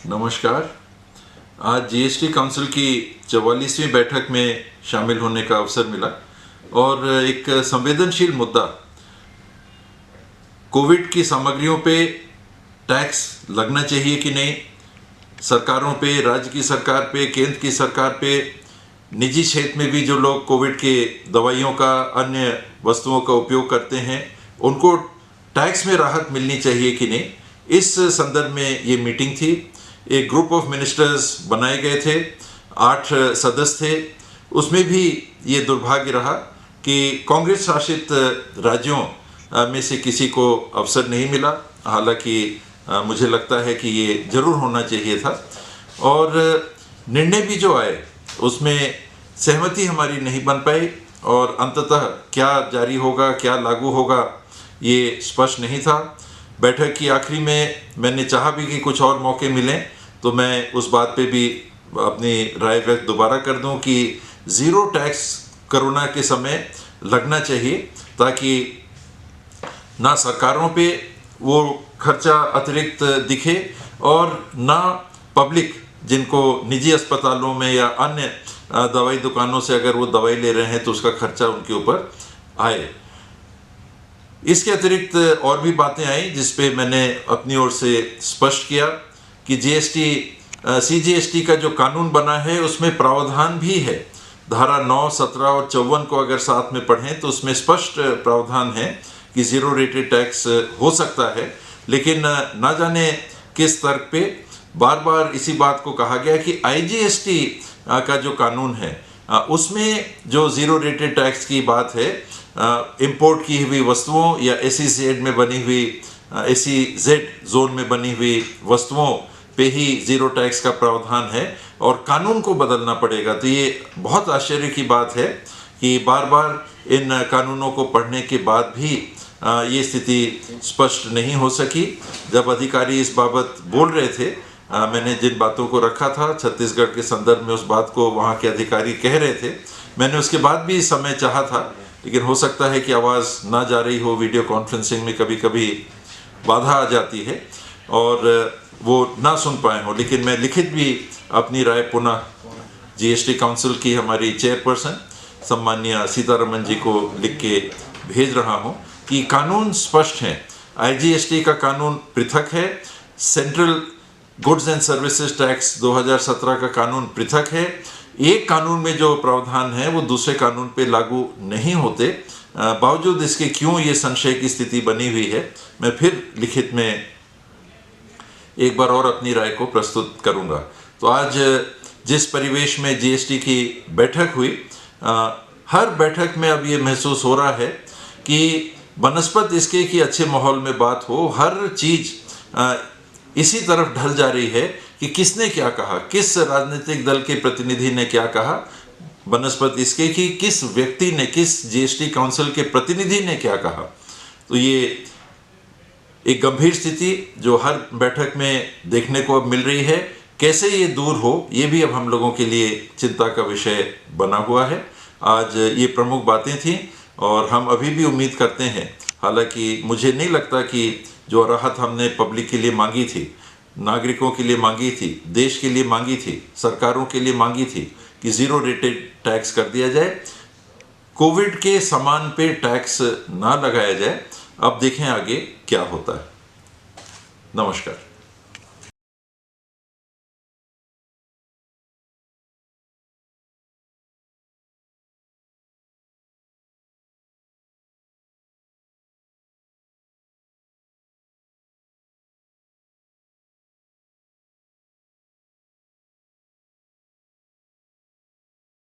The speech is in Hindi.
नमस्कार। आज जीएसटी काउंसिल की 44वीं बैठक में शामिल होने का अवसर मिला और एक संवेदनशील मुद्दा कोविड की सामग्रियों पे टैक्स लगना चाहिए कि नहीं, सरकारों पे, राज्य की सरकार पे, केंद्र की सरकार पे, निजी क्षेत्र में भी जो लोग कोविड के दवाइयों का, अन्य वस्तुओं का उपयोग करते हैं, उनको टैक्स में राहत मिलनी चाहिए कि नहीं, इस संदर्भ में ये मीटिंग थी। एक ग्रुप ऑफ मिनिस्टर्स बनाए गए थे, 8 सदस्य थे। उसमें भी ये दुर्भाग्य रहा कि कांग्रेस शासित राज्यों में से किसी को अवसर नहीं मिला। हालांकि मुझे लगता है कि ये जरूर होना चाहिए था और निर्णय भी जो आए उसमें सहमति हमारी नहीं बन पाई और अंततः क्या जारी होगा, क्या लागू होगा, ये स्पष्ट नहीं था। बैठक की आखिरी में मैंने चाहा भी कि कुछ और मौके मिलें तो मैं उस बात पे भी अपनी राय व्यक्त दोबारा कर दूं कि ज़ीरो टैक्स कोरोना के समय लगना चाहिए, ताकि ना सरकारों पे वो खर्चा अतिरिक्त दिखे और ना पब्लिक, जिनको निजी अस्पतालों में या अन्य दवाई दुकानों से अगर वो दवाई ले रहे हैं तो उसका खर्चा उनके ऊपर आए। इसके अतिरिक्त और भी बातें आई जिस पे मैंने अपनी ओर से स्पष्ट किया कि सीजीएसटी का जो कानून बना है उसमें प्रावधान भी है। धारा 9, 17 और 54 को अगर साथ में पढ़ें तो उसमें स्पष्ट प्रावधान है कि ज़ीरो रेटेड टैक्स हो सकता है, लेकिन ना जाने किस तर्क पे बार बार इसी बात को कहा गया कि आईजीएसटी का जो कानून है उसमें जो ज़ीरो रेटेड टैक्स की बात है, इंपोर्ट की हुई वस्तुओं या एसईजेड में बनी हुई, एसईजेड जोन में बनी हुई वस्तुओं पे ही ज़ीरो टैक्स का प्रावधान है और कानून को बदलना पड़ेगा। तो ये बहुत आश्चर्य की बात है कि बार बार इन कानूनों को पढ़ने के बाद भी ये स्थिति स्पष्ट नहीं हो सकी। जब अधिकारी इस बाबत बोल रहे थे, मैंने जिन बातों को रखा था छत्तीसगढ़ के संदर्भ में, उस बात को वहाँ के अधिकारी कह रहे थे, मैंने उसके बाद भी समय चाहा था, लेकिन हो सकता है कि आवाज़ ना जा रही हो, वीडियो कॉन्फ्रेंसिंग में कभी कभी बाधा आ जाती है और वो ना सुन पाए हो। लेकिन मैं लिखित भी अपनी राय पुनः जीएसटी काउंसिल की हमारी चेयरपर्सन सम्माननीय सीतारमन जी को लिख के भेज रहा हूँ कि कानून स्पष्ट है। आईजीएसटी का कानून पृथक है, central goods and services tax 2017 का कानून पृथक है। एक कानून में जो प्रावधान है वो दूसरे कानून पे लागू नहीं होते। बावजूद इसके क्यों ये संशय की स्थिति बनी हुई है, मैं फिर लिखित में एक बार और अपनी राय को प्रस्तुत करूंगा। तो आज जिस परिवेश में जीएसटी की बैठक हुई, हर बैठक में अब ये महसूस हो रहा है कि बनस्पत इसके कि अच्छे माहौल में बात हो, हर चीज़ इसी तरफ ढल जा रही है कि किसने क्या कहा, किस राजनीतिक दल के प्रतिनिधि ने क्या कहा, बनस्पत इसके कि किस व्यक्ति ने, किस जीएसटी काउंसिल के प्रतिनिधि ने क्या कहा। तो ये एक गंभीर स्थिति जो हर बैठक में देखने को अब मिल रही है, कैसे ये दूर हो, ये भी अब हम लोगों के लिए चिंता का विषय बना हुआ है। आज ये प्रमुख बातें थीं और हम अभी भी उम्मीद करते हैं, हालांकि मुझे नहीं लगता कि जो राहत हमने पब्लिक के लिए मांगी थी, नागरिकों के लिए मांगी थी, देश के लिए मांगी थी, सरकारों के लिए मांगी थी कि ज़ीरो रेटेड टैक्स कर दिया जाए, कोविड के सामान पे टैक्स ना लगाया जाए। अब देखें आगे क्या होता है। नमस्कार।